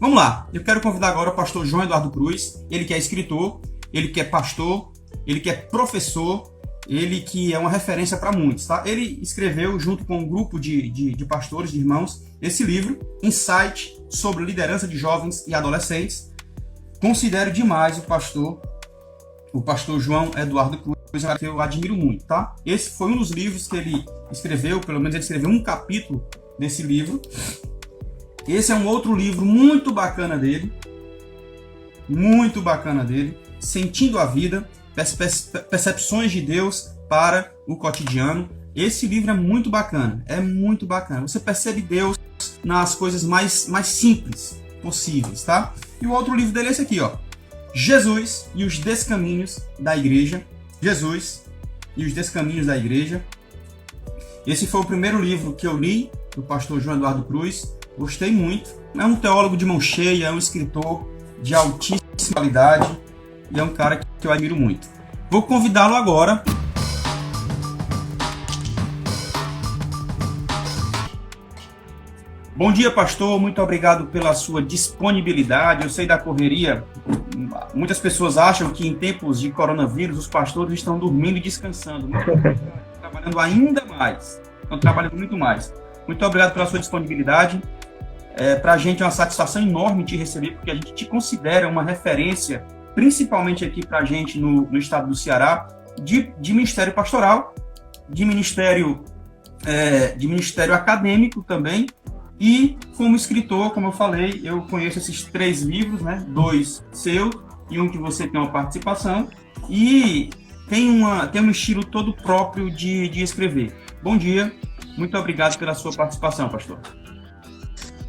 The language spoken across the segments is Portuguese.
Vamos lá, eu quero convidar agora o pastor João Eduardo Cruz, ele que é escritor, ele que é pastor, ele que é professor, ele que é uma referência para muitos, tá? Ele escreveu, junto com um grupo de pastores, de irmãos, esse livro, Insight sobre liderança de jovens e adolescentes. Considero demais o pastor João Eduardo Cruz, que eu admiro muito, tá? Esse foi um dos livros que ele escreveu, pelo menos ele escreveu um capítulo desse livro. Esse é um outro livro muito bacana dele, Sentindo a Vida, Percepções de Deus para o Cotidiano. Esse livro é muito bacana, Você percebe Deus nas coisas mais simples possíveis, tá? E o outro livro dele é esse aqui, ó, Jesus e os Descaminhos da Igreja. Jesus e os Descaminhos da Igreja. Esse foi o primeiro livro que eu li, do pastor João Eduardo Cruz. Gostei muito. É um teólogo de mão cheia, é um escritor de altíssima qualidade e é um cara que eu admiro muito. Vou convidá-lo agora. Bom dia, pastor. Muito obrigado pela sua disponibilidade. Eu sei da correria. Muitas pessoas acham que em tempos de coronavírus os pastores estão dormindo e descansando. Estão trabalhando ainda mais. Estão trabalhando muito mais. Muito obrigado pela sua disponibilidade. Para a gente é uma satisfação enorme te receber, porque a gente te considera uma referência, principalmente aqui para a gente no estado do Ceará, de ministério pastoral, de ministério acadêmico também, e como escritor, como eu falei, eu conheço esses 3 livros, né? 2 seus e um que você tem uma participação, e tem um estilo todo próprio de escrever. Bom dia, muito obrigado pela sua participação, pastor.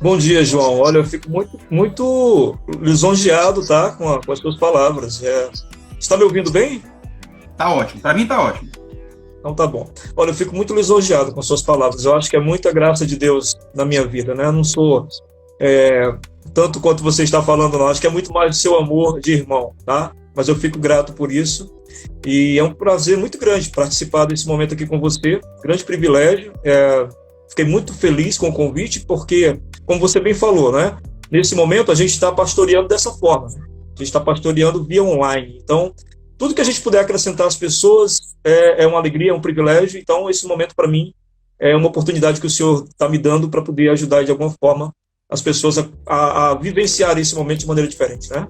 Bom dia, João. Olha, eu fico muito lisonjeado, tá, com as suas palavras. Você está me ouvindo bem? Tá ótimo, para mim tá ótimo. Então tá bom. Olha, eu fico muito lisonjeado com as suas palavras. Eu acho que é muita graça de Deus na minha vida, né? Eu não sou tanto quanto você está falando, não. Acho que é muito mais do seu amor de irmão, tá? Mas eu fico grato por isso. E é um prazer muito grande participar desse momento aqui com você. Grande privilégio. Fiquei muito feliz com o convite, porque, como você bem falou, né? Nesse momento a gente está pastoreando dessa forma. Né? A gente está pastoreando via online. Então, tudo que a gente puder acrescentar às pessoas é uma alegria, é um privilégio. Então, esse momento, para mim, é uma oportunidade que o Senhor está me dando para poder ajudar, de alguma forma, as pessoas a vivenciar esse momento de maneira diferente, né?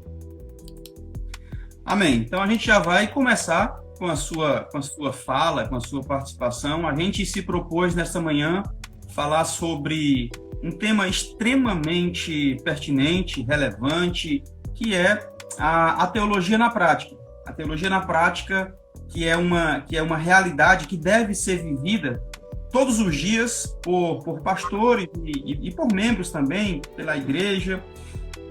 Amém. Então, a gente já vai começar com a sua fala, com a sua participação. A gente se propôs nessa manhã falar sobre um tema extremamente pertinente, relevante, que é a teologia na prática. A teologia na prática, que é uma realidade que deve ser vivida todos os dias por pastores e por membros também, pela igreja,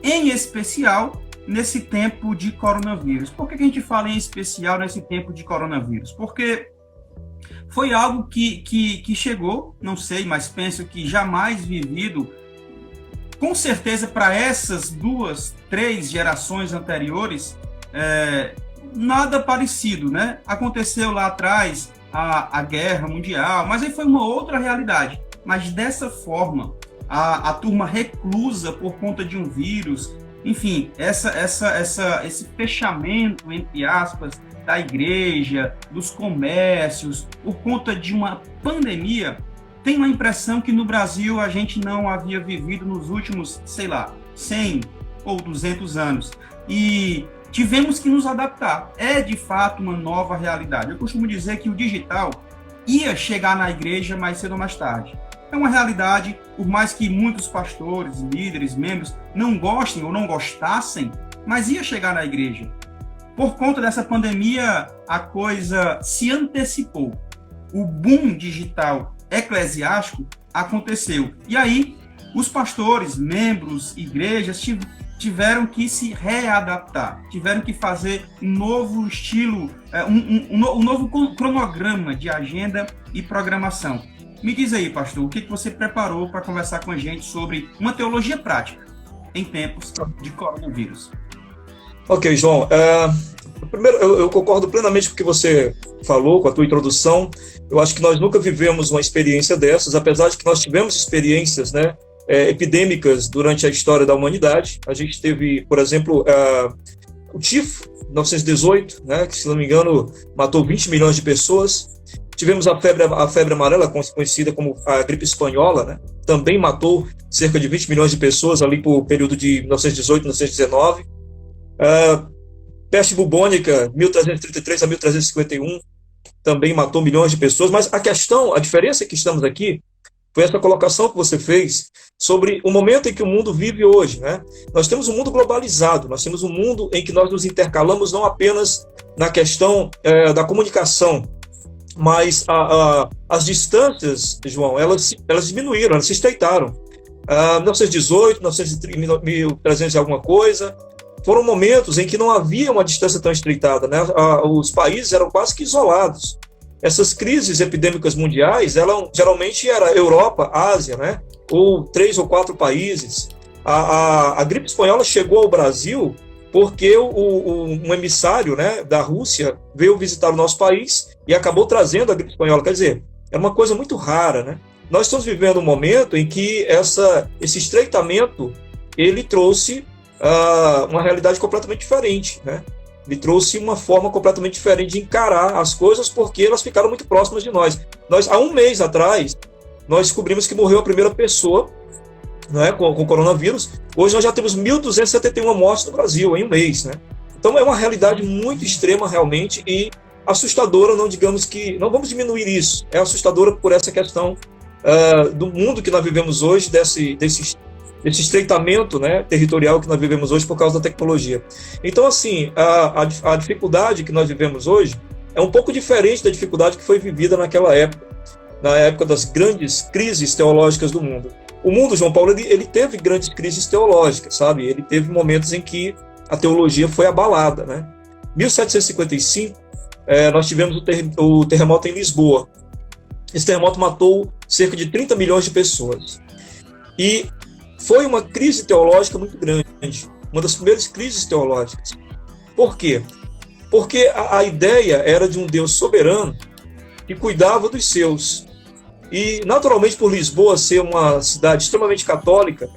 em especial nesse tempo de coronavírus. Por que a gente fala em especial nesse tempo de coronavírus? Porque foi algo que chegou, não sei, mas penso que jamais vivido, com certeza para essas 2, 3 gerações anteriores, nada parecido, né? Aconteceu lá atrás a guerra mundial, mas aí foi uma outra realidade. Mas dessa forma, a turma reclusa por conta de um vírus, enfim, esse fechamento, entre aspas, da igreja, dos comércios, por conta de uma pandemia, tenho a impressão que no Brasil a gente não havia vivido nos últimos, 100 ou 200 anos. E tivemos que nos adaptar. É, de fato, uma nova realidade. Eu costumo dizer que o digital ia chegar na igreja mais cedo ou mais tarde. É uma realidade, por mais que muitos pastores, líderes, membros não gostem ou não gostassem, mas ia chegar na igreja. Por conta dessa pandemia, a coisa se antecipou. O boom digital eclesiástico aconteceu. E aí, os pastores, membros, igrejas tiveram que se readaptar, tiveram que fazer um novo estilo, um novo cronograma de agenda e programação. Me diz aí, pastor, o que você preparou para conversar com a gente sobre uma teologia prática em tempos de coronavírus? Ok, João. Primeiro, eu concordo plenamente com o que você falou, com a tua introdução. Eu acho que nós nunca vivemos uma experiência dessas, apesar de que nós tivemos experiências, né, epidêmicas durante a história da humanidade. A gente teve, por exemplo, o tifo, 1918, né, que, se não me engano, matou 20 milhões de pessoas. Tivemos a febre amarela, conhecida como a gripe espanhola, né, também matou cerca de 20 milhões de pessoas ali por período de 1918, 1919. Peste bubônica, 1333 a 1351, também matou milhões de pessoas. Mas a diferença que estamos aqui foi essa colocação que você fez sobre o momento em que o mundo vive hoje, né? Nós temos um mundo globalizado, nós temos um mundo em que nós nos intercalamos não apenas na questão da comunicação, mas as distâncias, João, elas diminuíram, elas se estreitaram. 1918, 1300 e alguma coisa, foram momentos em que não havia uma distância tão estreitada, né? Os países eram quase que isolados. Essas crises epidêmicas mundiais, geralmente era Europa, Ásia, né? Ou 3 ou 4 países. A gripe espanhola chegou ao Brasil porque um emissário, né, da Rússia veio visitar o nosso país e acabou trazendo a gripe espanhola. Quer dizer, é uma coisa muito rara, né? Nós estamos vivendo um momento em que esse estreitamento ele trouxe uma realidade completamente diferente, né? Ele trouxe uma forma completamente diferente de encarar as coisas, porque elas ficaram muito próximas de nós. Há um mês atrás, nós descobrimos que morreu a primeira pessoa, né, com coronavírus. Hoje nós já temos 1.271 mortes no Brasil em um mês, né? Então é uma realidade muito extrema realmente e assustadora. Não vamos diminuir isso. É assustadora por essa questão do mundo que nós vivemos hoje, desse estreitamento, né, territorial que nós vivemos hoje por causa da tecnologia. Então, assim, a dificuldade que nós vivemos hoje é um pouco diferente da dificuldade que foi vivida naquela época, na época das grandes crises teológicas do mundo. O mundo, João Paulo, ele teve grandes crises teológicas, sabe? Ele teve momentos em que a teologia foi abalada, né? 1755, nós tivemos o terremoto em Lisboa. Esse terremoto matou cerca de 30 milhões de pessoas. E foi uma crise teológica muito grande, uma das primeiras crises teológicas. Por quê? Porque a ideia era de um Deus soberano que cuidava dos seus. E, naturalmente, por Lisboa ser uma cidade extremamente católica,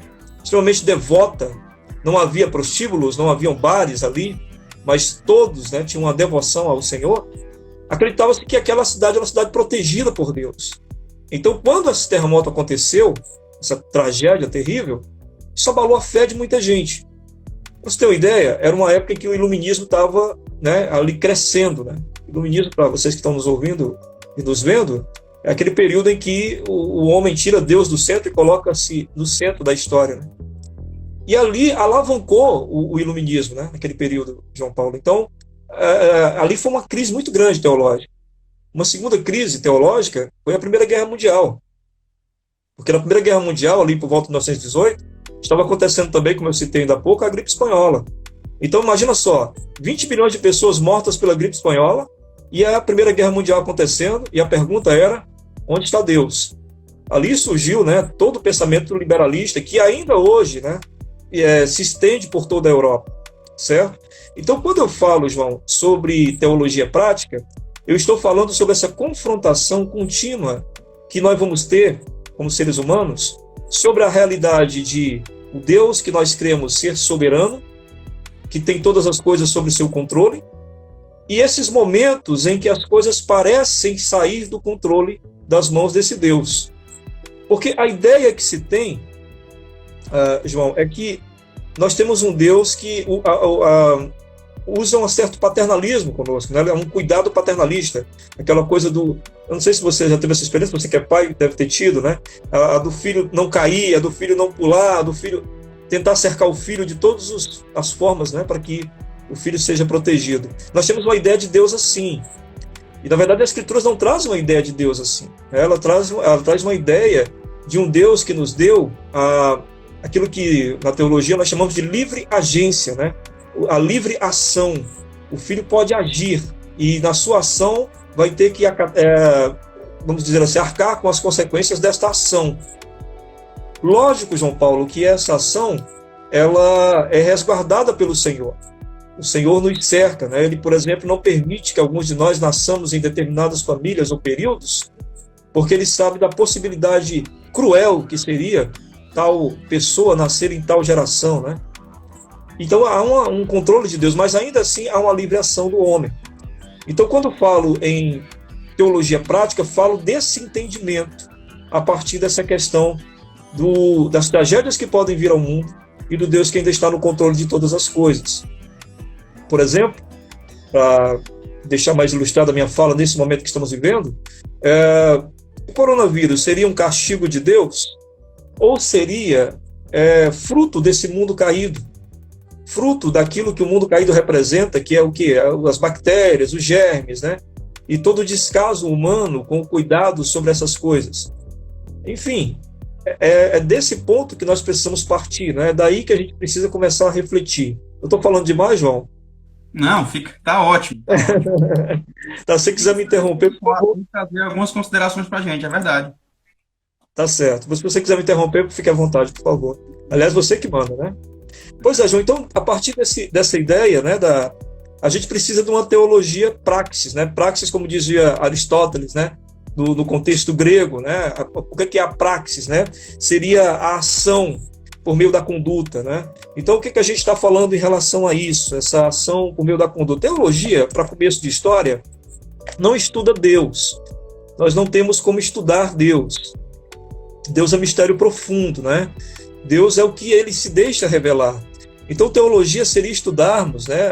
extremamente devota, não havia prostíbulos, não haviam bares ali, mas todos, né, tinham uma devoção ao Senhor, acreditava-se que aquela cidade era uma cidade protegida por Deus. Então, quando esse terremoto aconteceu, essa tragédia terrível, isso abalou a fé de muita gente. Para você ter uma ideia, era uma época em que o iluminismo estava, né, ali crescendo, né? Iluminismo, para vocês que estão nos ouvindo e nos vendo, é aquele período em que o homem tira Deus do centro e coloca-se no centro da história, né? E ali alavancou o iluminismo, né, naquele período, João Paulo. Então, ali foi uma crise muito grande teológica. Uma segunda crise teológica foi a Primeira Guerra Mundial. Porque na Primeira Guerra Mundial, ali por volta de 1918, estava acontecendo também, como eu citei ainda há pouco, a gripe espanhola. Então, imagina só, 20 milhões de pessoas mortas pela gripe espanhola e a Primeira Guerra Mundial acontecendo, e a pergunta era, onde está Deus? Ali surgiu, né, todo o pensamento liberalista, que ainda hoje, né, se estende por toda a Europa, certo? Então, quando eu falo, João, sobre teologia prática, eu estou falando sobre essa confrontação contínua que nós vamos ter como seres humanos, sobre a realidade de o Deus que nós cremos ser soberano, que tem todas as coisas sob seu controle, e esses momentos em que as coisas parecem sair do controle das mãos desse Deus. Porque a ideia que se tem, João, é que nós temos um Deus que usa um certo paternalismo conosco, né? Um cuidado paternalista, aquela coisa do... Eu não sei se você já teve essa experiência, você que é pai deve ter tido, né? A do filho não cair, a do filho não pular, a do filho tentar cercar o filho de todas as formas, né? Para que o filho seja protegido. Nós temos uma ideia de Deus assim. E, na verdade, as Escrituras não trazem uma ideia de Deus assim. Ela traz uma ideia de um Deus que nos deu aquilo que, na teologia, nós chamamos de livre agência, né? A livre ação. O filho pode agir e, na sua ação, vai ter que, vamos dizer assim, arcar com as consequências desta ação. Lógico, João Paulo, que essa ação ela é resguardada pelo Senhor. O Senhor nos cerca, né? Ele, por exemplo, não permite que alguns de nós nasçamos em determinadas famílias ou períodos, porque Ele sabe da possibilidade cruel que seria tal pessoa nascer em tal geração, né? Então há um controle de Deus, mas ainda assim há uma livre ação do homem. Então, quando eu falo em teologia prática, falo desse entendimento a partir dessa questão das tragédias que podem vir ao mundo e do Deus que ainda está no controle de todas as coisas. Por exemplo, para deixar mais ilustrada a minha fala nesse momento que estamos vivendo, o coronavírus seria um castigo de Deus ou seria fruto desse mundo caído? Fruto daquilo que o mundo caído representa, que é o quê? As bactérias, os germes, né? E todo o descaso humano com cuidado sobre essas coisas. Enfim, é desse ponto que nós precisamos partir, né? É daí que a gente precisa começar a refletir. Eu estou falando demais, João? Não, tá ótimo. Tá, se você quiser me interromper, por favor. Fazer algumas considerações para a gente, é verdade. Tá certo. Se você quiser me interromper, fique à vontade, por favor. Aliás, você que manda, né? Pois é, João, então, a partir dessa ideia, né, a gente precisa de uma teologia praxis, né? Praxis, como dizia Aristóteles, né? No contexto grego, né? O que é a praxis, né? Seria a ação por meio da conduta, né? Então, o que a gente está falando em relação a isso, essa ação por meio da conduta? Teologia, para começo de história, não estuda Deus. Nós não temos como estudar Deus. Deus é um mistério profundo, né? Deus é o que ele se deixa revelar. Então, teologia seria estudarmos, né,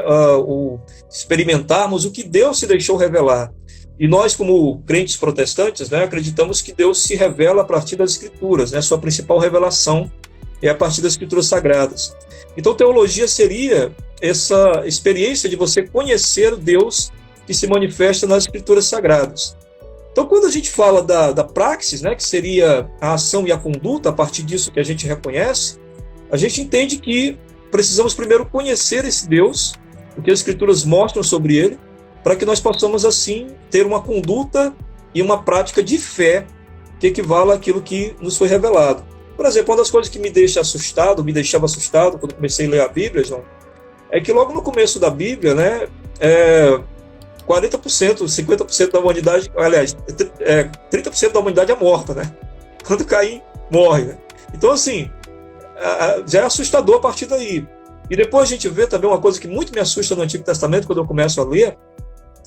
experimentarmos o que Deus se deixou revelar. E nós, como crentes protestantes, né, acreditamos que Deus se revela a partir das Escrituras, né, sua principal revelação é a partir das Escrituras Sagradas. Então, teologia seria essa experiência de você conhecer o Deus que se manifesta nas Escrituras Sagradas. Então, quando a gente fala da praxis, né, que seria a ação e a conduta, a partir disso que a gente reconhece, a gente entende que precisamos primeiro conhecer esse Deus, o que as Escrituras mostram sobre ele, para que nós possamos, assim, ter uma conduta e uma prática de fé que equivala àquilo que nos foi revelado. Por exemplo, uma das coisas que me deixava assustado quando comecei a ler a Bíblia, João, é que logo no começo da Bíblia, né, 40%, 50% da humanidade, aliás, 30% da humanidade é morta, né? Quando Caim morre, né? Então, assim, já é assustador a partir daí. E depois a gente vê também uma coisa que muito me assusta no Antigo Testamento, quando eu começo a ler,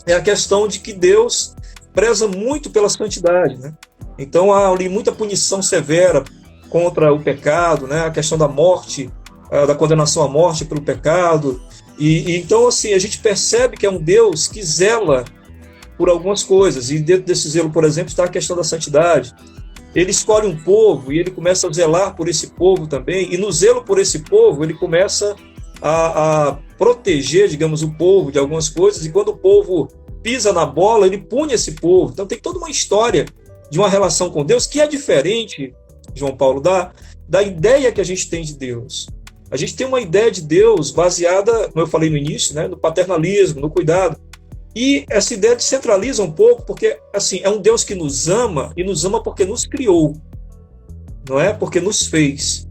é a questão de que Deus preza muito pela santidade, né? Então há ali muita punição severa contra o pecado, né? A questão da morte, da condenação à morte pelo pecado. E então, assim, a gente percebe que é um Deus que zela por algumas coisas. E dentro desse zelo, por exemplo, está a questão da santidade. Ele escolhe um povo e ele começa a zelar por esse povo também. E no zelo por esse povo, ele começa a proteger, digamos, o povo de algumas coisas. E quando o povo pisa na bola, ele pune esse povo. Então tem toda uma história de uma relação com Deus que é diferente, João Paulo, da ideia que a gente tem de Deus. A gente tem uma ideia de Deus baseada, como eu falei no início, né, no paternalismo, no cuidado. E essa ideia descentraliza um pouco, porque assim, é um Deus que nos ama, e nos ama porque nos criou, não é porque nos fez.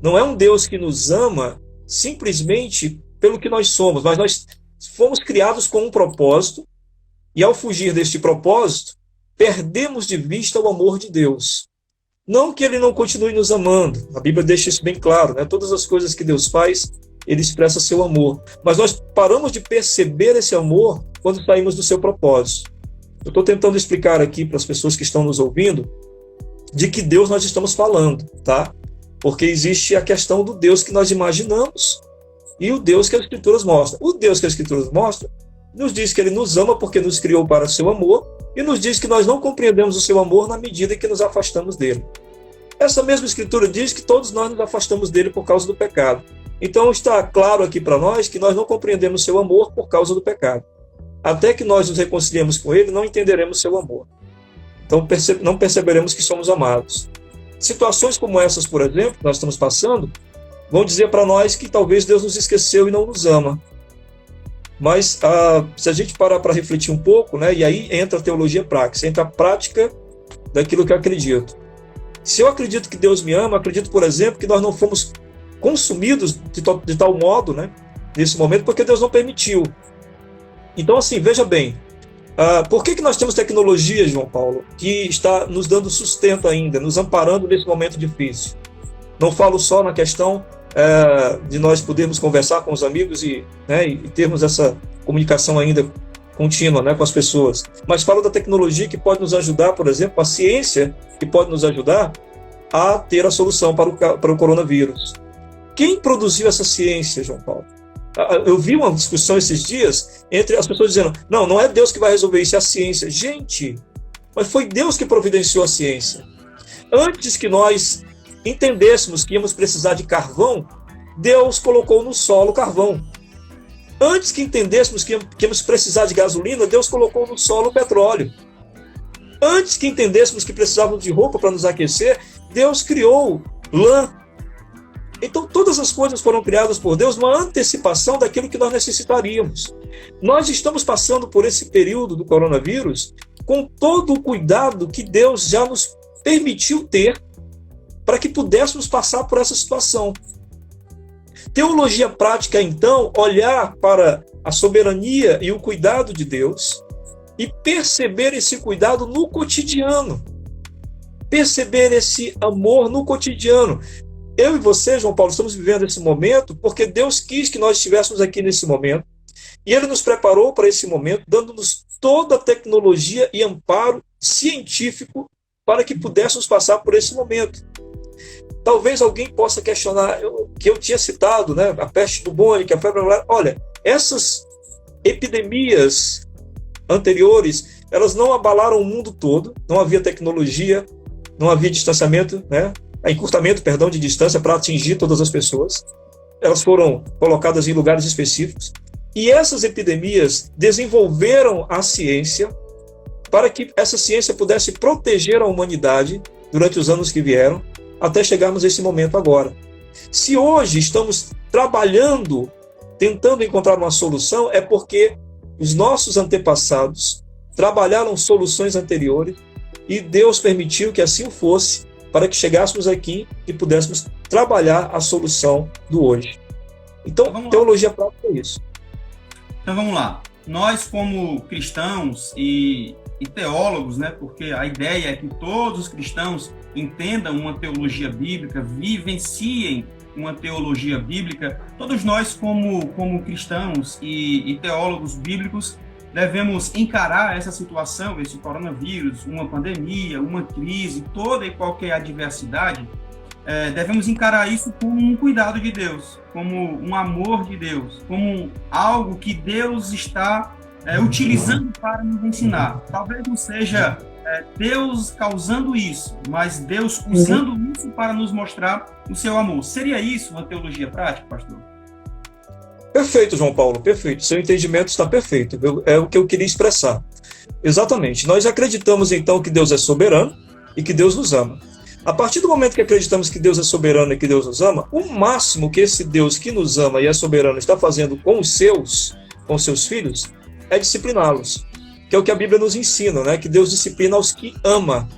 Não é um Deus que nos ama simplesmente pelo que nós somos, mas nós fomos criados com um propósito, e ao fugir deste propósito, perdemos de vista o amor de Deus. Não que ele não continue nos amando, a Bíblia deixa isso bem claro, né? Todas as coisas que Deus faz, ele expressa seu amor. Mas nós paramos de perceber esse amor quando saímos do seu propósito. Eu estou tentando explicar aqui para as pessoas que estão nos ouvindo de que Deus nós estamos falando, tá? Porque existe a questão do Deus que nós imaginamos e o Deus que as Escrituras mostram. O Deus que as Escrituras mostram nos diz que ele nos ama porque nos criou para o seu amor, e nos diz que nós não compreendemos o seu amor na medida em que nos afastamos dele. Essa mesma Escritura diz que todos nós nos afastamos dele por causa do pecado. Então está claro aqui para nós que nós não compreendemos o seu amor por causa do pecado. Até que nós nos reconciliemos com ele, não entenderemos o seu amor. Então não perceberemos que somos amados. Situações como essas, por exemplo, que nós estamos passando, vão dizer para nós que talvez Deus nos esqueceu e não nos ama. Mas se a gente parar para refletir um pouco, né, e aí entra a teologia prática, entra a prática daquilo que eu acredito. Se eu acredito que Deus me ama, acredito, por exemplo, que nós não fomos consumidos de tal modo, né, nesse momento, porque Deus não permitiu. Então, assim, veja bem, por que nós temos tecnologia, João Paulo, que está nos dando sustento ainda, nos amparando nesse momento difícil? Não falo só na questão de nós podermos conversar com os amigos e termos essa comunicação ainda contínua, né, com as pessoas, mas falo da tecnologia que pode nos ajudar, por exemplo, a ciência que pode nos ajudar a ter a solução para o coronavírus. Quem produziu essa ciência, João Paulo? Eu vi uma discussão esses dias entre as pessoas dizendo, não é Deus que vai resolver isso, é a ciência. Gente, mas foi Deus que providenciou a ciência. Antes que nós entendêssemos que íamos precisar de carvão, Deus colocou no solo carvão. Antes que entendêssemos que íamos precisar de gasolina, Deus colocou no solo petróleo. Antes que entendêssemos que precisávamos de roupa para nos aquecer, Deus criou lã. Então, todas as coisas foram criadas por Deus numa antecipação daquilo que nós necessitaríamos. Nós estamos passando por esse período do coronavírus com todo o cuidado que Deus já nos permitiu ter para que pudéssemos passar por essa situação. Teologia prática, então, olhar para a soberania e o cuidado de Deus e perceber esse cuidado no cotidiano. Perceber esse amor no cotidiano. Eu e você, João Paulo, estamos vivendo esse momento porque Deus quis que nós estivéssemos aqui nesse momento e Ele nos preparou para esse momento, dando-nos toda a tecnologia e amparo científico para que pudéssemos passar por esse momento. Talvez alguém possa questionar, que eu tinha citado, né, a peste bubônica, a febre amarela. Olha, essas epidemias anteriores, elas não abalaram o mundo todo, não havia tecnologia, não havia distanciamento, encurtamento, de distância para atingir todas as pessoas. Elas foram colocadas em lugares específicos. E essas epidemias desenvolveram a ciência para que essa ciência pudesse proteger a humanidade durante os anos que vieram, até chegarmos a esse momento agora. Se hoje estamos trabalhando, tentando encontrar uma solução, é porque os nossos antepassados trabalharam soluções anteriores e Deus permitiu que assim fosse, para que chegássemos aqui e pudéssemos trabalhar a solução do hoje. Então, teologia prática é isso. Então vamos lá. Nós, como cristãos e teólogos, porque a ideia é que todos os cristãos entendam uma teologia bíblica, vivenciem uma teologia bíblica, todos nós, como cristãos e teólogos bíblicos, devemos encarar essa situação, esse coronavírus, uma pandemia, uma crise, toda e qualquer adversidade, devemos encarar isso como um cuidado de Deus, como um amor de Deus, como algo que Deus está utilizando para nos ensinar. Talvez não seja Deus causando isso, mas Deus usando isso para nos mostrar o seu amor. Seria isso uma teologia prática, pastor? Perfeito, João Paulo, perfeito. Seu entendimento está perfeito. É o que eu queria expressar. Exatamente. Nós acreditamos, então, que Deus é soberano e que Deus nos ama. A partir do momento que acreditamos que Deus é soberano e que Deus nos ama, o máximo que esse Deus que nos ama e é soberano está fazendo com os seus filhos, é discipliná-los. Que é o que a Bíblia nos ensina, que Deus disciplina aos que ama.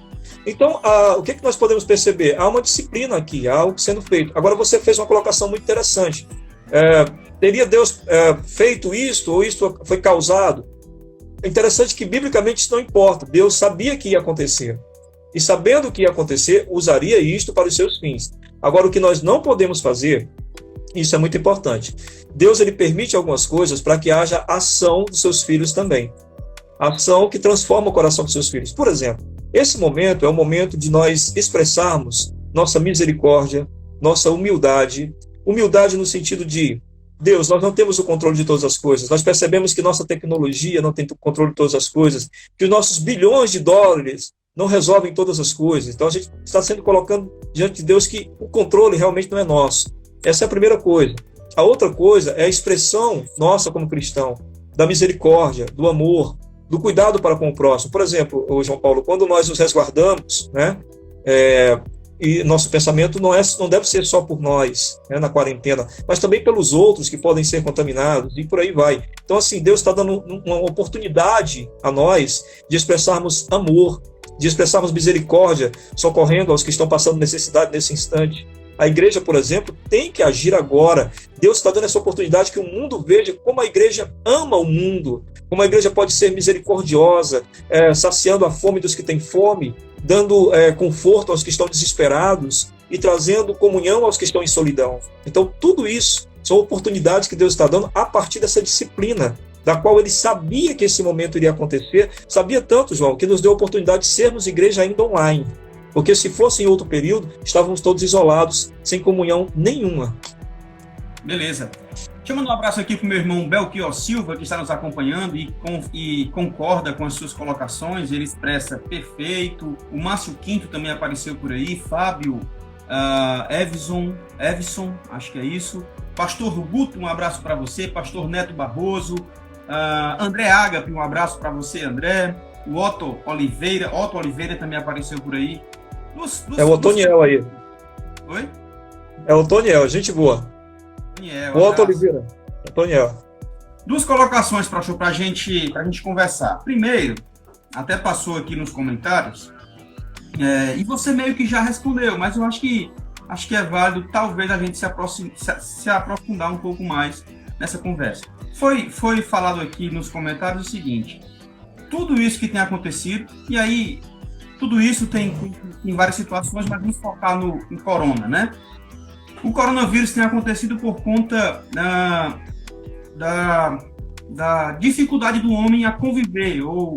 Então, o que nós podemos perceber? Há uma disciplina aqui, há algo sendo feito. Agora, você fez uma colocação muito interessante. Teria Deus feito isto ou isto foi causado? É interessante que, biblicamente, isso não importa. Deus sabia que ia acontecer. E, sabendo que ia acontecer, usaria isto para os seus fins. Agora, o que nós não podemos fazer, isso é muito importante. Deus ele permite algumas coisas para que haja ação dos seus filhos também. Ação que transforma o coração dos seus filhos. Por exemplo, esse momento é o momento de nós expressarmos nossa misericórdia, nossa humildade. Humildade no sentido de, Deus, nós não temos o controle de todas as coisas. Nós percebemos que nossa tecnologia não tem o controle de todas as coisas, que os nossos bilhões de dólares não resolvem todas as coisas. Então a gente está sendo colocando diante de Deus que o controle realmente não é nosso. Essa é a primeira coisa. A outra coisa é a expressão nossa como cristão, da misericórdia, do amor, do cuidado para com o próximo. Por exemplo, João Paulo, quando nós nos resguardamos, e nosso pensamento não deve ser só por nós, na quarentena, mas também pelos outros que podem ser contaminados, e por aí vai. Então, assim, Deus está dando uma oportunidade a nós de expressarmos amor, de expressarmos misericórdia, socorrendo aos que estão passando necessidade nesse instante. A igreja, por exemplo, tem que agir agora. Deus está dando essa oportunidade que o mundo veja como a igreja ama o mundo, como a igreja pode ser misericordiosa, saciando a fome dos que têm fome, dando conforto aos que estão desesperados e trazendo comunhão aos que estão em solidão. Então, tudo isso são oportunidades que Deus está dando a partir dessa disciplina, da qual ele sabia que esse momento iria acontecer. Sabia tanto, João, que nos deu a oportunidade de sermos igreja ainda online. Porque se fosse em outro período, estávamos todos isolados, sem comunhão nenhuma. Beleza. Deixa eu mandar um abraço aqui para o meu irmão Belchior Silva, que está nos acompanhando e concorda com as suas colocações. Ele expressa perfeito. O Márcio Quinto também apareceu por aí. Fábio Evison, acho que é isso. Pastor Guto, um abraço para você. Pastor Neto Barroso. André Agape, um abraço para você, André. O Otto Oliveira também apareceu por aí. É o Otoniel aí. Oi? É o Otoniel, gente boa. O Otto Oliveira. Otoniel. Duas colocações para a gente conversar. Primeiro, até passou aqui nos comentários, e você meio que já respondeu, mas eu acho que é válido talvez a gente se aprofundar um pouco mais nessa conversa. Foi falado aqui nos comentários o seguinte: tudo isso que tem acontecido, e aí tudo isso tem várias situações, mas vamos focar no corona, né? O coronavírus tem acontecido por conta da dificuldade do homem a conviver ou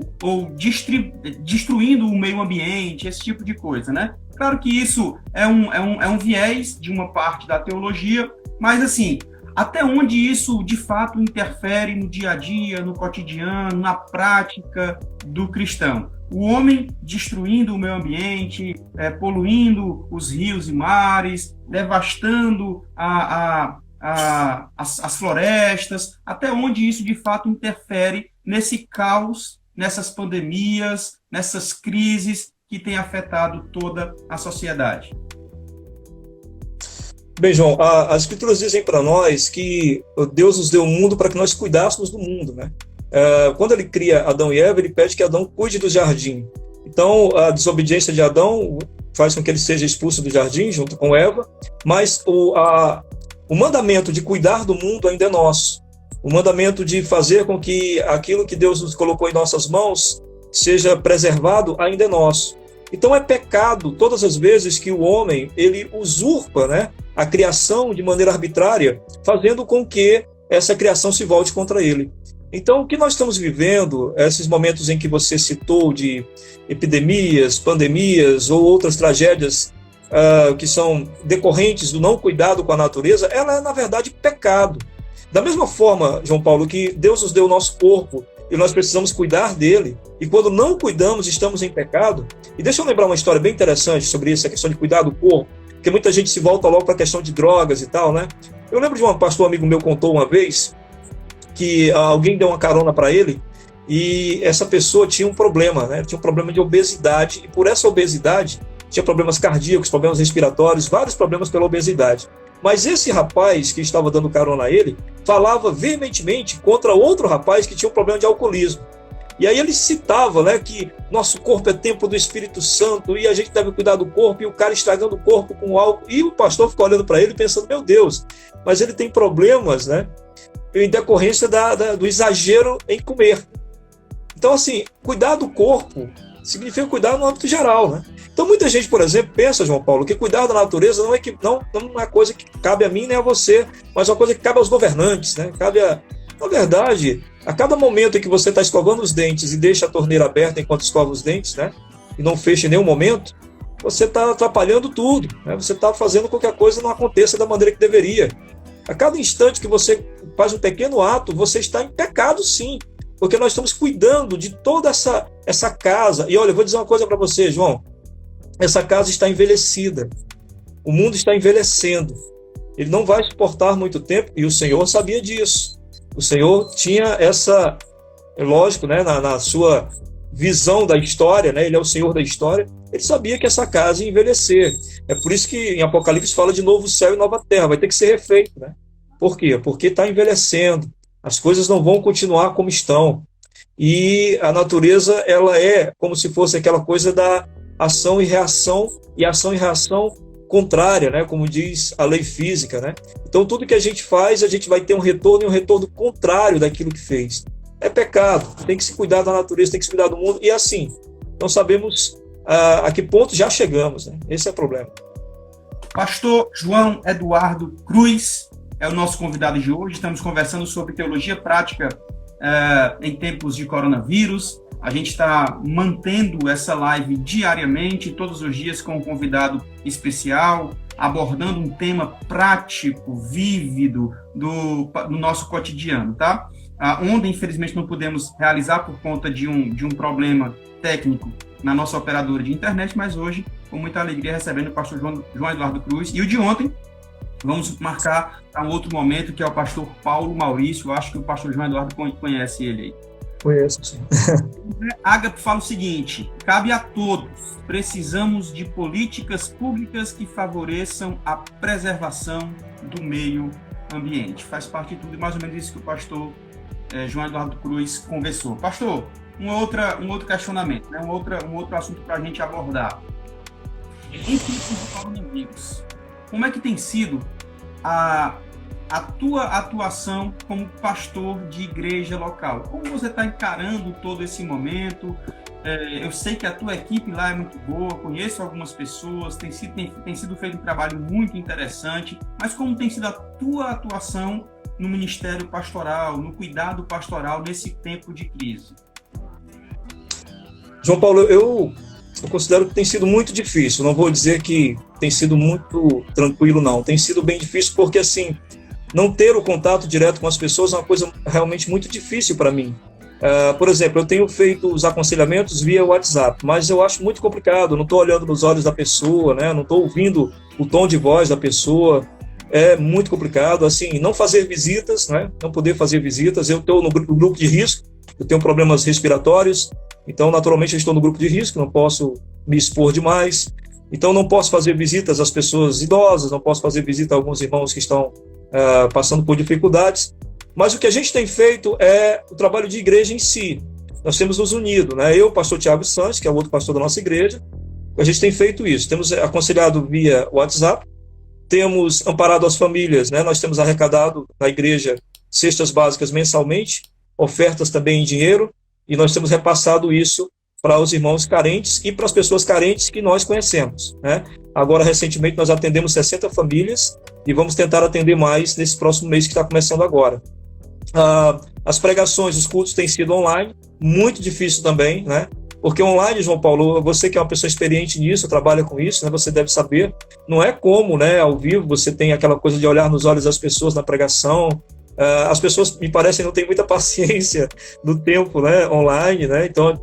destruindo o meio ambiente, esse tipo de coisa, né? Claro que isso é um viés de uma parte da teologia, mas assim, até onde isso de fato interfere no dia a dia, no cotidiano, na prática do cristão? O homem destruindo o meio ambiente, poluindo os rios e mares, devastando as florestas, até onde isso de fato interfere nesse caos, nessas pandemias, nessas crises que têm afetado toda a sociedade. Bem, João, as escrituras dizem para nós que Deus nos deu o mundo para que nós cuidássemos do mundo, né? Quando ele cria Adão e Eva, ele pede que Adão cuide do jardim. Então, a desobediência de Adão faz com que ele seja expulso do jardim junto com Eva, mas o mandamento de cuidar do mundo ainda é nosso. O mandamento de fazer com que aquilo que Deus nos colocou em nossas mãos seja preservado ainda é nosso. Então é pecado todas as vezes que o homem ele usurpa, né, a criação de maneira arbitrária, fazendo com que essa criação se volte contra ele. Então, o que nós estamos vivendo, esses momentos em que você citou de epidemias, pandemias ou outras tragédias que são decorrentes do não cuidado com a natureza, ela é, na verdade, pecado. Da mesma forma, João Paulo, que Deus nos deu o nosso corpo e nós precisamos cuidar dele, e quando não cuidamos, estamos em pecado. E deixa eu lembrar uma história bem interessante sobre isso, a questão de cuidar do corpo, porque muita gente se volta logo para a questão de drogas e tal, né? Eu lembro de um pastor amigo meu contou uma vez que alguém deu uma carona para ele e essa pessoa tinha um problema, né? Tinha um problema de obesidade, e por essa obesidade tinha problemas cardíacos, problemas respiratórios, vários problemas pela obesidade. Mas esse rapaz que estava dando carona a ele falava veementemente contra outro rapaz que tinha um problema de alcoolismo. E aí ele citava, né, que nosso corpo é templo do Espírito Santo e a gente deve cuidar do corpo, e o cara estragando o corpo com álcool. E o pastor ficou olhando para ele pensando, meu Deus, mas ele tem problemas, né, em decorrência do exagero em comer. Então, assim, cuidar do corpo significa cuidar no âmbito geral, né? Então, muita gente, por exemplo, pensa, João Paulo, que cuidar da natureza não é coisa que cabe a mim nem a você, mas é uma coisa que cabe aos governantes, né? Na verdade, a cada momento em que você está escovando os dentes e deixa a torneira aberta enquanto escova os dentes, né? E não fecha em nenhum momento, você está atrapalhando tudo, né? Você está fazendo com que a coisa não aconteça da maneira que deveria. A cada instante que você faz um pequeno ato, você está em pecado, sim, porque nós estamos cuidando de toda essa casa. E olha, eu vou dizer uma coisa para você, João. Essa casa está envelhecida. O mundo está envelhecendo. Ele não vai suportar muito tempo, e o Senhor sabia disso. O Senhor tinha essa, lógico, né, na sua visão da história, né, ele é o Senhor da história, ele sabia que essa casa ia envelhecer. É por isso que em Apocalipse fala de novo céu e nova terra, vai ter que ser refeito, né? Por quê? Porque está envelhecendo. As coisas não vão continuar como estão. E a natureza, ela é como se fosse aquela coisa da ação e reação contrária, né? Como diz a lei física, né? Então, tudo que a gente faz, a gente vai ter um retorno, e um retorno contrário daquilo que fez. É pecado, tem que se cuidar da natureza, tem que se cuidar do mundo, e assim, não sabemos a que ponto já chegamos, né? Esse é o problema. Pastor João Eduardo Cruz é o nosso convidado de hoje. Estamos conversando sobre teologia prática em tempos de coronavírus. A gente está mantendo essa live diariamente, todos os dias, com um convidado especial, abordando um tema prático, vívido do nosso cotidiano, tá? Ontem, infelizmente, não pudemos realizar por conta de um problema técnico na nossa operadora de internet, mas hoje, com muita alegria, recebendo o pastor João Eduardo Cruz. E o de ontem, vamos marcar um outro momento, que é o pastor Paulo Maurício. Eu acho que o pastor João Eduardo conhece ele aí. Conheço, sim. Ágape fala o seguinte: cabe a todos, precisamos de políticas públicas que favoreçam a preservação do meio ambiente. Faz parte de tudo, mais ou menos isso que o pastor João Eduardo Cruz conversou. Pastor, um outro questionamento, né? um outro assunto para a gente abordar. Em tempos de coronavírus, como é que tem sido a tua atuação como pastor de igreja local? Como você está encarando todo esse momento? Eu sei que a tua equipe lá é muito boa, conheço algumas pessoas, tem sido feito um trabalho muito interessante, mas como tem sido a tua atuação no ministério pastoral, no cuidado pastoral nesse tempo de crise? João Paulo, eu considero que tem sido muito difícil. Não vou dizer que tem sido muito tranquilo, não. Tem sido bem difícil porque, assim, não ter o contato direto com as pessoas é uma coisa realmente muito difícil para mim. Por exemplo, eu tenho feito os aconselhamentos via WhatsApp, mas eu acho muito complicado. Não estou olhando nos olhos da pessoa, né? Não estou ouvindo o tom de voz da pessoa. É muito complicado. Assim, não fazer visitas, né? Não poder fazer visitas. Eu estou no grupo de risco. Eu tenho problemas respiratórios. Então, naturalmente, eu estou no grupo de risco, não posso me expor demais. Então, não posso fazer visitas às pessoas idosas, não posso fazer visita a alguns irmãos que estão passando por dificuldades. Mas o que a gente tem feito é o trabalho de igreja em si. Nós temos nos unido, né? Eu, o pastor Tiago Santos, que é o outro pastor da nossa igreja, a gente tem feito isso. Temos aconselhado via WhatsApp, temos amparado as famílias, né? Nós temos arrecadado na igreja cestas básicas mensalmente, ofertas também em dinheiro, e nós temos repassado isso para os irmãos carentes e para as pessoas carentes que nós conhecemos, né? Agora, recentemente, nós atendemos 60 famílias e vamos tentar atender mais nesse próximo mês que está começando agora. As pregações, os cultos têm sido online, muito difícil também, né? Porque online, João Paulo, você que é uma pessoa experiente nisso, trabalha com isso, né? Você deve saber, não é como, né, ao vivo, você tem aquela coisa de olhar nos olhos das pessoas na pregação. As pessoas, me parecem, não têm muita paciência no tempo, né, online, né? Então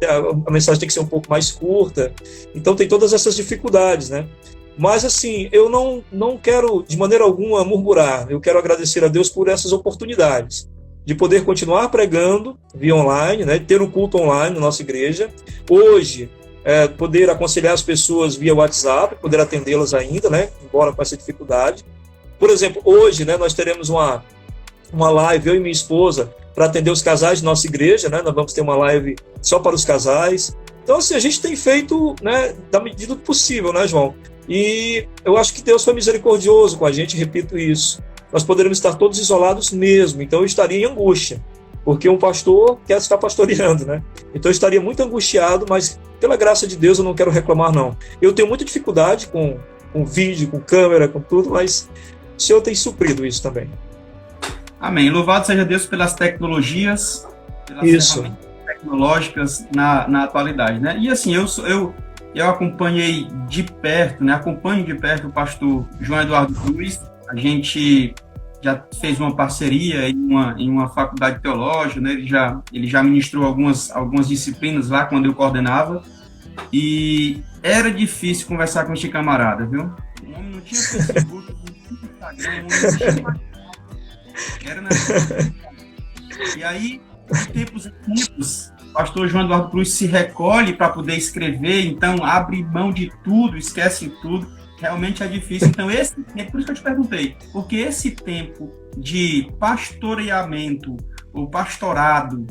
a mensagem tem que ser um pouco mais curta. Então tem todas essas dificuldades, né? Mas assim, eu não quero de maneira alguma murmurar. Eu quero agradecer a Deus por essas oportunidades de poder continuar pregando via online, né? Ter um culto online na nossa igreja. Hoje, poder aconselhar as pessoas via WhatsApp, poder atendê-las ainda, né? Embora com essa dificuldade. Por exemplo, hoje, né, nós teremos uma live, eu e minha esposa, para atender os casais de nossa igreja, né? Nós vamos ter uma live só para os casais. Então, assim, a gente tem feito, né, da medida do possível, né, João? E eu acho que Deus foi misericordioso com a gente, repito isso. Nós poderíamos estar todos isolados mesmo, então eu estaria em angústia, porque um pastor quer estar pastoreando, né? Então eu estaria muito angustiado, mas pela graça de Deus eu não quero reclamar, não. Eu tenho muita dificuldade com vídeo, com câmera, com tudo, mas o Senhor tem suprido isso também. Amém. Louvado seja Deus pelas tecnologias, pelas ferramentas tecnológicas na atualidade, né? E assim, eu acompanhei de perto, né? Acompanho de perto o pastor João Eduardo Cruz. A gente já fez uma parceria em uma faculdade teológica, né? Ele já ministrou algumas disciplinas lá quando eu coordenava. E era difícil conversar com este camarada, viu? O homem não tinha Facebook, não tinha Instagram, não tinha mais. Era na... E aí, de tempos em tempos, o pastor João Eduardo Cruz se recolhe para poder escrever, então abre mão de tudo, esquece tudo. Realmente é difícil. Então, esse tempo, por isso que eu te perguntei, porque esse tempo de pastoreamento, ou pastorado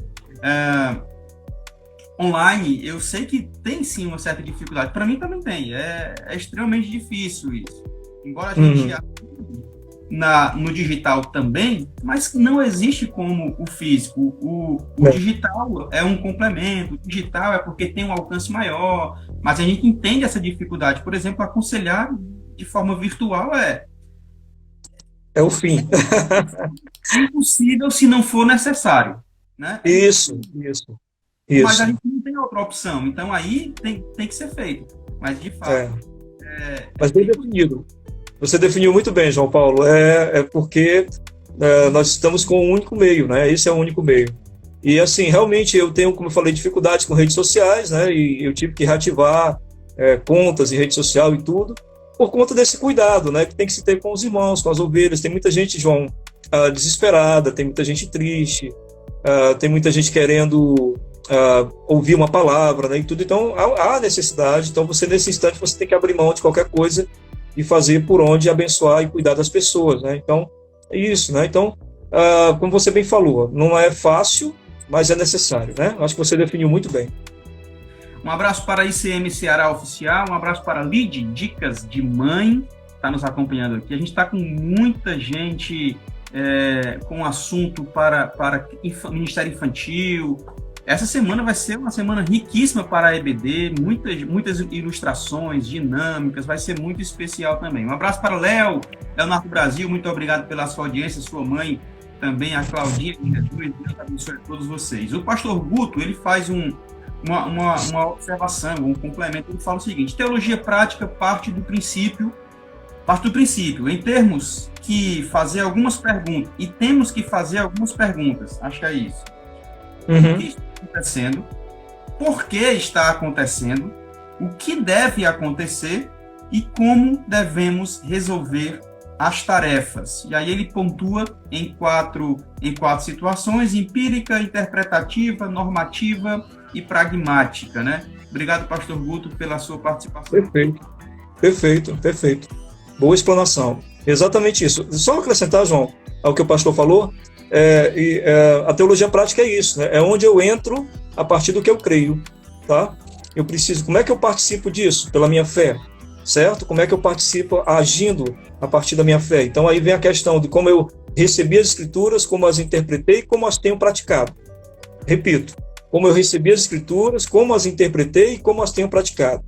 online, eu sei que tem sim uma certa dificuldade. Para mim também tem. É extremamente difícil isso. Embora a gente no digital também, mas não existe como o físico. O digital é um complemento, o digital é porque tem um alcance maior, mas a gente entende essa dificuldade. Por exemplo, aconselhar de forma virtual É o fim. impossível se não for necessário, né? Isso. Mas a gente não tem outra opção, então aí tem que ser feito. Mas, de fato... Mas bem definido. Você definiu muito bem, João Paulo. É porque nós estamos com um único meio, né? Esse é o único meio. E, assim, realmente eu tenho, como eu falei, dificuldades com redes sociais, né? E eu tive que reativar contas em rede social e tudo, por conta desse cuidado, né? Que tem que se ter com os irmãos, com as ovelhas. Tem muita gente, João, desesperada, tem muita gente triste, tem muita gente querendo ouvir uma palavra, né? E tudo. Então, há necessidade. Então, nesse instante, você tem que abrir mão de qualquer coisa e fazer por onde abençoar e cuidar das pessoas, né? Então, é isso, né? Então, como você bem falou, não é fácil, mas é necessário, né? Acho que você definiu muito bem. Um abraço para a ICM Ceará Oficial, um abraço para a Lide Dicas de Mãe, está nos acompanhando aqui. A gente está com muita gente com assunto para Ministério Infantil. Essa semana vai ser uma semana riquíssima para a EBD, muitas ilustrações, dinâmicas, vai ser muito especial também. Um abraço para Leonardo Brasil, muito obrigado pela sua audiência, sua mãe também, a Claudinha, Jesus, Deus abençoe a todos vocês. O pastor Guto, ele faz uma observação, um complemento, ele fala o seguinte: teologia prática parte do princípio, em termos que fazer algumas perguntas, e temos que fazer algumas perguntas, acho que é isso. O que está acontecendo, por que está acontecendo, o que deve acontecer e como devemos resolver as tarefas. E aí ele pontua em quatro situações: empírica, interpretativa, normativa e pragmática, né? Obrigado, pastor Guto, pela sua participação. Perfeito. Boa explanação. Exatamente isso. Só acrescentar, João, ao que o pastor falou, a teologia prática é isso, né? É onde eu entro a partir do que eu creio, tá? Como é que eu participo disso? Pela minha fé, certo? Como é que eu participo agindo a partir da minha fé? Então aí vem a questão de como eu recebi as escrituras, como as interpretei e como as tenho praticado. Repito, como eu recebi as escrituras, como as interpretei e como as tenho praticado.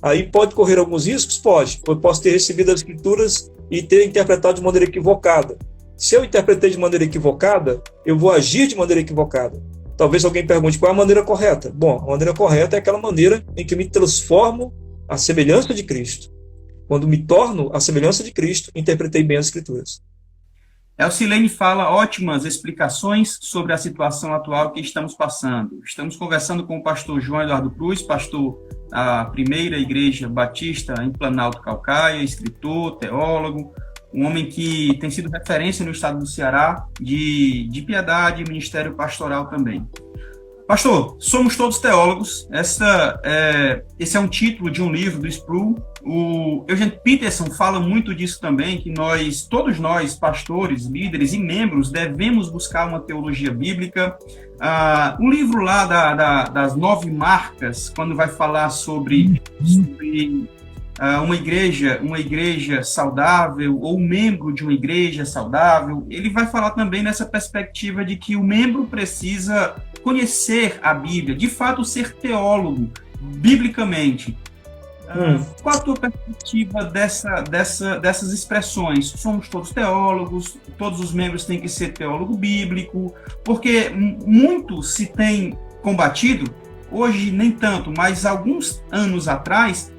Aí pode correr alguns riscos? Pode. Eu posso ter recebido as escrituras e ter interpretado de maneira equivocada. Se eu interpretei de maneira equivocada, eu vou agir de maneira equivocada. Talvez alguém pergunte qual é a maneira correta. Bom, a maneira correta é aquela maneira em que eu me transformo à semelhança de Cristo. Quando me torno à semelhança de Cristo, interpretei bem as escrituras. Elcilene fala ótimas explicações sobre a situação atual que estamos passando. Estamos conversando com o pastor João Eduardo Cruz, pastor da Primeira Igreja Batista em Planalto Calcaia, escritor, teólogo, um homem que tem sido referência no estado do Ceará de piedade e ministério pastoral também. Pastor, somos todos teólogos. Esse é um título de um livro do Sproul. O Eugene Peterson fala muito disso também, que todos nós, pastores, líderes e membros, devemos buscar uma teologia bíblica. O livro lá das 9 marcas, quando vai falar sobre uma igreja saudável, ou membro de uma igreja saudável, ele vai falar também nessa perspectiva de que o membro precisa conhecer a Bíblia, de fato ser teólogo, biblicamente. Qual a tua perspectiva dessas expressões? Somos todos teólogos, todos os membros têm que ser teólogo bíblico, porque muito se tem combatido, hoje nem tanto, mas alguns anos atrás,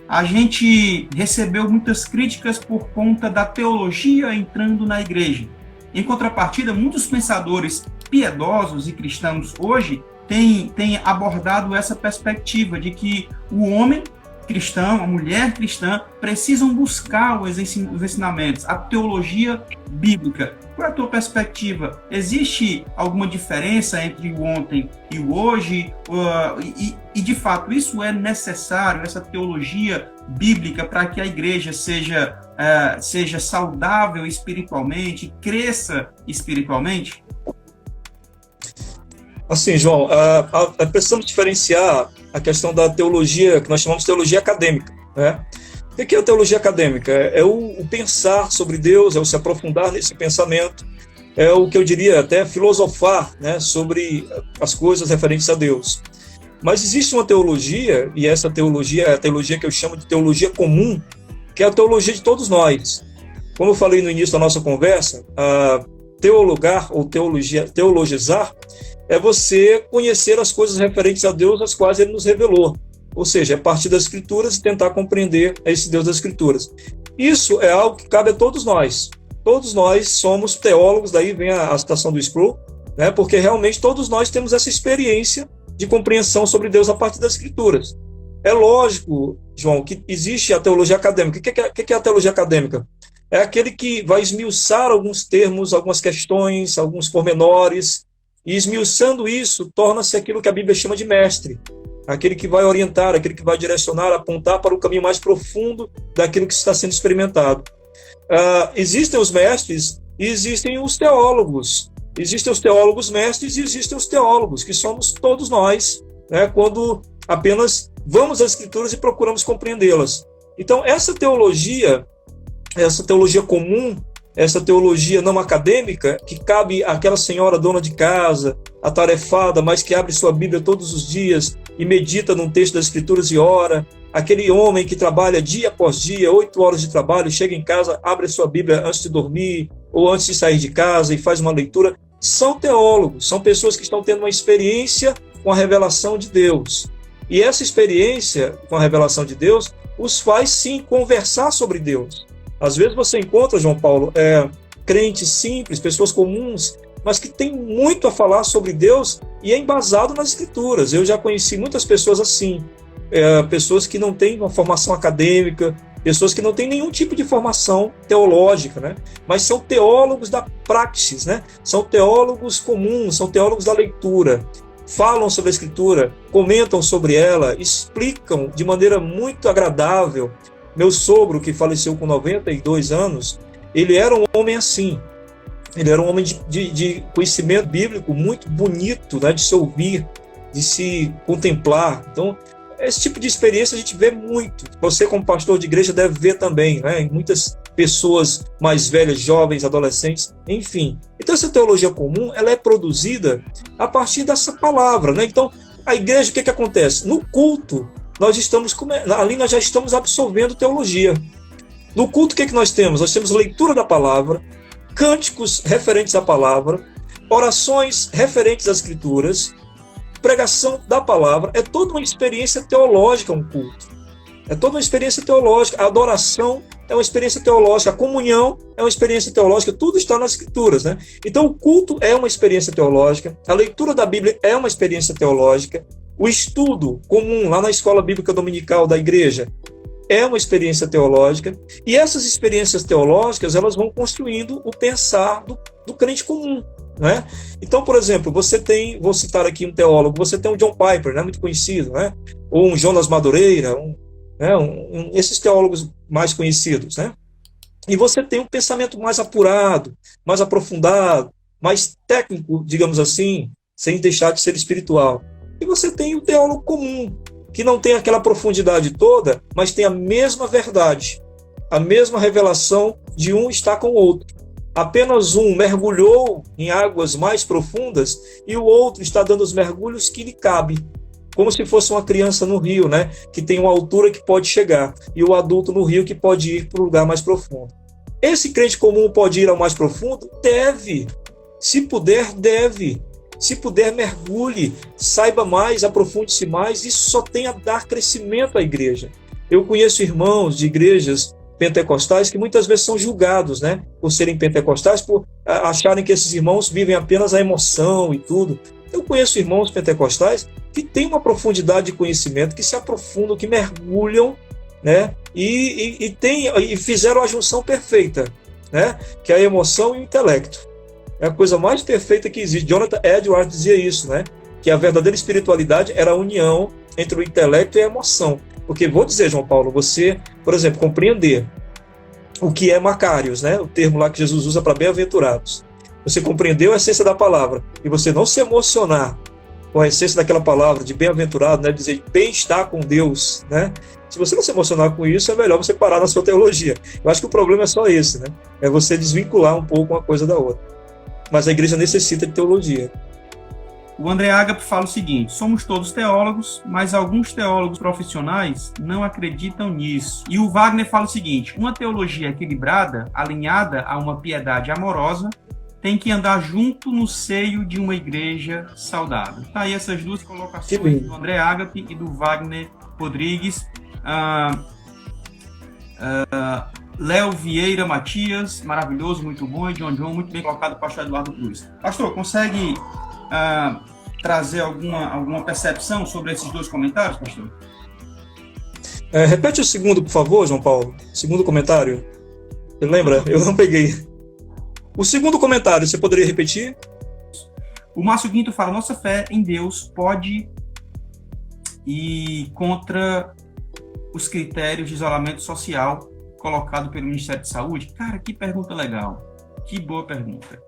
a gente recebeu muitas críticas por conta da teologia entrando na igreja. Em contrapartida, muitos pensadores piedosos e cristãos hoje têm abordado essa perspectiva de que o homem cristão, a mulher cristã, precisam buscar os ensinamentos, a teologia bíblica. Qual é a tua perspectiva? Existe alguma diferença entre o ontem e o hoje? E de fato, isso é necessário, essa teologia bíblica, para que a igreja seja saudável espiritualmente, cresça espiritualmente? Assim, João, precisamos diferenciar a questão da teologia, que nós chamamos de teologia acadêmica, né? O que é a teologia acadêmica? É o pensar sobre Deus, é o se aprofundar nesse pensamento, é o que eu diria até filosofar, né, sobre as coisas referentes a Deus. Mas existe uma teologia, e essa teologia é a teologia que eu chamo de teologia comum, que é a teologia de todos nós. Como eu falei no início da nossa conversa, teologar ou teologizar é você conhecer as coisas referentes a Deus, as quais Ele nos revelou. Ou seja, é partir das Escrituras e tentar compreender esse Deus das Escrituras. Isso é algo que cabe a todos nós. Todos nós somos teólogos, daí vem a citação do Sproul, né? Porque realmente todos nós temos essa experiência de compreensão sobre Deus a partir das Escrituras. É lógico, João, que existe a teologia acadêmica. O que é a teologia acadêmica? É aquele que vai esmiuçar alguns termos, algumas questões, alguns pormenores, e esmiuçando isso, torna-se aquilo que a Bíblia chama de mestre. Aquele que vai orientar, aquele que vai direcionar, apontar para o caminho mais profundo daquilo que está sendo experimentado. Existem os mestres e existem os teólogos. Existem os teólogos mestres e existem os teólogos, que somos todos nós, né, quando apenas vamos às Escrituras e procuramos compreendê-las. Então, essa teologia comum, essa teologia não acadêmica, que cabe àquela senhora dona de casa, atarefada, mas que abre sua Bíblia todos os dias e medita num texto das Escrituras e ora, aquele homem que trabalha dia após dia, 8 horas de trabalho, chega em casa, abre a sua Bíblia antes de dormir ou antes de sair de casa e faz uma leitura, são teólogos, são pessoas que estão tendo uma experiência com a revelação de Deus. E essa experiência com a revelação de Deus os faz, sim, conversar sobre Deus. Às vezes você encontra, João Paulo, crentes simples, pessoas comuns, mas que têm muito a falar sobre Deus e é embasado nas Escrituras. Eu já conheci muitas pessoas assim, pessoas que não têm uma formação acadêmica, pessoas que não têm nenhum tipo de formação teológica, né? Mas são teólogos da praxis, né? São teólogos comuns, são teólogos da leitura. Falam sobre a Escritura, comentam sobre ela, explicam de maneira muito agradável. Meu sogro, que faleceu com 92 anos, ele era um homem assim. Ele era um homem de conhecimento bíblico muito bonito, né, de se ouvir, de se contemplar. Então, esse tipo de experiência a gente vê muito. Você, como pastor de igreja, deve ver também, né, em muitas pessoas mais velhas, jovens, adolescentes, enfim. Então, essa teologia comum, ela é produzida a partir dessa palavra, né? Então, a igreja, o que acontece? No culto, ali nós já estamos absorvendo teologia. No culto, o que nós temos? Nós temos leitura da palavra, cânticos referentes à palavra, orações referentes às Escrituras, pregação da palavra. É toda uma experiência teológica um culto. É toda uma experiência teológica. A adoração é uma experiência teológica. A comunhão é uma experiência teológica. Tudo está nas Escrituras, né? Então, o culto é uma experiência teológica. A leitura da Bíblia é uma experiência teológica. O estudo comum lá na escola bíblica dominical da igreja é uma experiência teológica. E essas experiências teológicas, elas vão construindo o pensar do crente comum, né? Então, por exemplo, você tem, vou citar aqui um teólogo, você tem um John Piper, né, muito conhecido, né? Ou um Jonas Madureira, esses teólogos mais conhecidos, né? E você tem um pensamento mais apurado, mais aprofundado, mais técnico, digamos assim, sem deixar de ser espiritual. E você tem o teólogo comum, que não tem aquela profundidade toda, mas tem a mesma verdade, a mesma revelação de um está com o outro. Apenas um mergulhou em águas mais profundas e o outro está dando os mergulhos que lhe cabe. Como se fosse uma criança no rio, né? Que tem uma altura que pode chegar, e o adulto no rio que pode ir para o lugar mais profundo. Esse crente comum pode ir ao mais profundo? Deve. Se puder, deve. Se puder, mergulhe, saiba mais, aprofunde-se mais. Isso só tem a dar crescimento à igreja. Eu conheço irmãos de igrejas pentecostais que muitas vezes são julgados, né, por serem pentecostais, por acharem que esses irmãos vivem apenas a emoção e tudo. Eu conheço irmãos pentecostais que têm uma profundidade de conhecimento, que se aprofundam, que mergulham, né, e fizeram a junção perfeita, né, que é a emoção e o intelecto. É a coisa mais perfeita que existe. Jonathan Edwards dizia isso, né, que a verdadeira espiritualidade era a união entre o intelecto e a emoção. Porque, vou dizer, João Paulo, você, por exemplo, compreender o que é Macários, né, o termo lá que Jesus usa para bem-aventurados. Você compreendeu a essência da palavra e você não se emocionar com a essência daquela palavra de bem-aventurado, né, dizer bem-estar com Deus, né, Se você não se emocionar com isso, é melhor você parar na sua teologia. Eu acho que o problema é só esse, né? É você desvincular um pouco uma coisa da outra. Mas a igreja necessita de teologia. O André Agape fala o seguinte: somos todos teólogos, mas alguns teólogos profissionais não acreditam nisso. E o Wagner fala o seguinte: uma teologia equilibrada, alinhada a uma piedade amorosa, tem que andar junto no seio de uma igreja saudável. Tá aí essas duas colocações do André Agape e do Wagner Rodrigues. Léo Vieira Matias, maravilhoso, muito bom. E John, muito bem colocado, pastor Eduardo Cruz. Pastor, consegue trazer alguma percepção sobre esses dois comentários, pastor? Repete o segundo, por favor, João Paulo. Segundo comentário. Você lembra? Eu não peguei. O segundo comentário, você poderia repetir? O Márcio Guinto fala: nossa fé em Deus pode ir contra os critérios de isolamento social colocado pelo Ministério de Saúde? Cara, que pergunta legal. Que boa pergunta.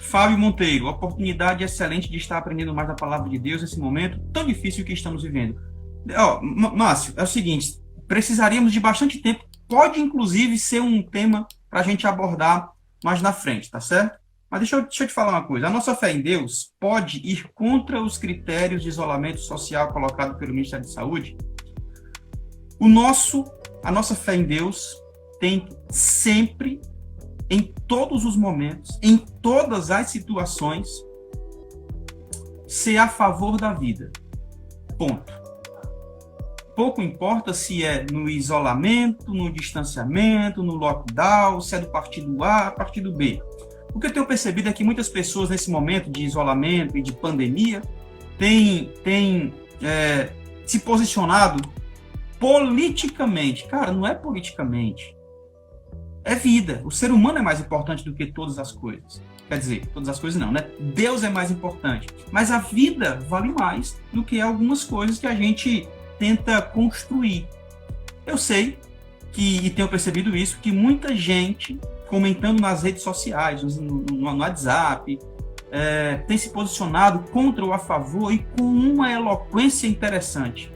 Fábio Monteiro: oportunidade excelente de estar aprendendo mais da palavra de Deus nesse momento tão difícil que estamos vivendo. Márcio, é o seguinte, precisaríamos de bastante tempo. Pode, inclusive, ser um tema para a gente abordar mais na frente, tá certo? Mas deixa eu te falar uma coisa. A nossa fé em Deus pode ir contra os critérios de isolamento social colocado pelo Ministério de Saúde? A nossa fé em Deus tem sempre, em todos os momentos, em todas as situações, ser a favor da vida. Ponto. Pouco importa se é no isolamento, no distanciamento, no lockdown, se é do partido A, partido B. O que eu tenho percebido é que muitas pessoas, nesse momento de isolamento e de pandemia, têm se posicionado politicamente. Cara, não é politicamente. É vida. O ser humano é mais importante do que todas as coisas. Quer dizer, todas as coisas não, né? Deus é mais importante. Mas a vida vale mais do que algumas coisas que a gente tenta construir. Eu sei e tenho percebido isso, que muita gente comentando nas redes sociais, no WhatsApp, tem se posicionado contra ou a favor e com uma eloquência interessante.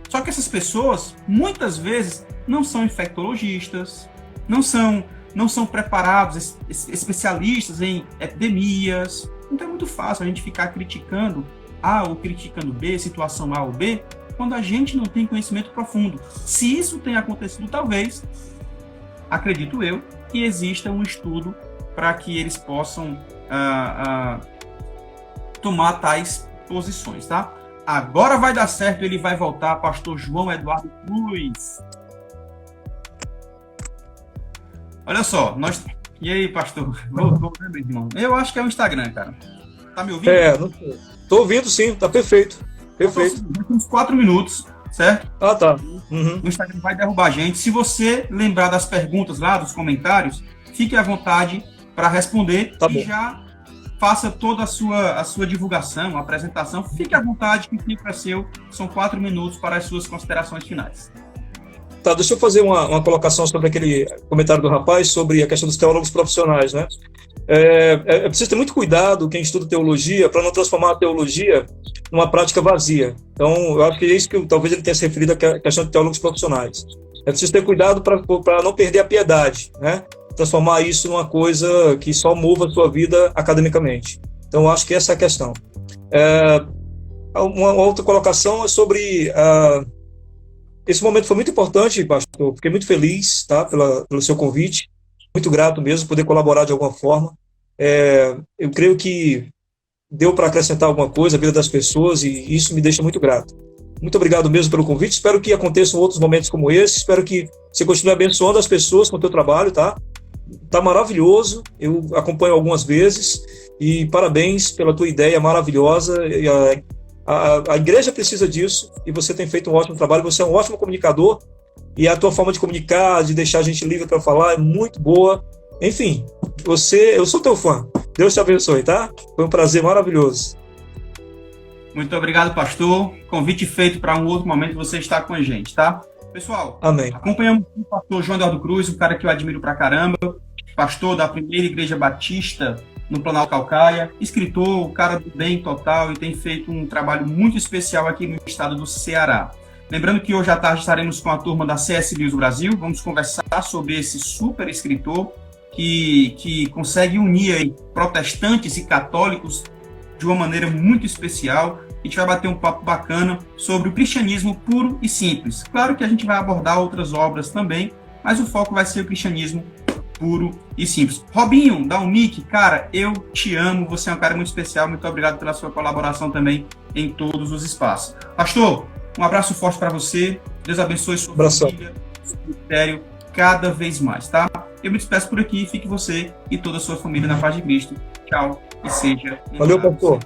Só que essas pessoas, muitas vezes, não são infectologistas, não são preparados, especialistas em epidemias. Então é muito fácil a gente ficar criticando A ou criticando B, situação A ou B, quando a gente não tem conhecimento profundo. Se isso tem acontecido, talvez, acredito eu, que exista um estudo para que eles possam tomar tais posições, tá? Agora vai dar certo, ele vai voltar, pastor João Eduardo Cruz. Olha só, E aí, pastor? Voltou, né, meu irmão? Eu acho que é o Instagram, cara. Tá me ouvindo? Tô ouvindo sim, tá perfeito. Perfeito. Uns 4 minutos, certo? Ah, tá. Uhum. O Instagram vai derrubar a gente. Se você lembrar das perguntas lá, dos comentários, fique à vontade para responder já faça toda a sua divulgação, a apresentação. Fique à vontade, que o tempo é seu. São 4 minutos para as suas considerações finais. Tá, deixa eu fazer uma colocação sobre aquele comentário do rapaz sobre a questão dos teólogos profissionais, né? É preciso ter muito cuidado, quem estuda teologia, para não transformar a teologia numa prática vazia. Então, eu acho que é isso que talvez ele tenha se referido à questão de teólogos profissionais. É preciso ter cuidado para não perder a piedade, né? Transformar isso numa coisa que só mova a sua vida academicamente. Então, eu acho que essa é a questão. Uma outra colocação é sobre... esse momento foi muito importante, pastor. Fiquei muito feliz, tá, pelo seu convite. Muito grato mesmo, poder colaborar de alguma forma. Eu creio que deu para acrescentar alguma coisa à vida das pessoas e isso me deixa muito grato. Muito obrigado mesmo pelo convite. Espero que aconteçam outros momentos como esse. Espero que você continue abençoando as pessoas com o teu trabalho, tá? Tá maravilhoso. Eu acompanho algumas vezes e parabéns pela tua ideia maravilhosa. A igreja precisa disso e você tem feito um ótimo trabalho. Você é um ótimo comunicador e a tua forma de comunicar, de deixar a gente livre para falar é muito boa. Enfim, eu sou teu fã. Deus te abençoe, tá? Foi um prazer maravilhoso. Muito obrigado, pastor. Convite feito para um outro momento você estar com a gente, tá? Pessoal, amém. Acompanhamos o pastor João Eduardo Cruz, um cara que eu admiro pra caramba, pastor da primeira igreja batista no Planalto Calcaia, escritor, cara do bem total e tem feito um trabalho muito especial aqui no estado do Ceará. Lembrando que hoje à tarde estaremos com a turma da CS News Brasil. Vamos conversar sobre esse super escritor que consegue unir aí protestantes e católicos de uma maneira muito especial. A gente vai bater um papo bacana sobre o cristianismo puro e simples. Claro que a gente vai abordar outras obras também, mas o foco vai ser o cristianismo puro e simples. Robinho, da Unic, cara, eu te amo, você é um cara muito especial, muito obrigado pela sua colaboração também em todos os espaços. Pastor, um abraço forte para você, Deus abençoe sua família, seu ministério cada vez mais, tá? Eu me despeço por aqui, fique você e toda a sua família na paz de Cristo. Tchau e seja. Valeu, pastor.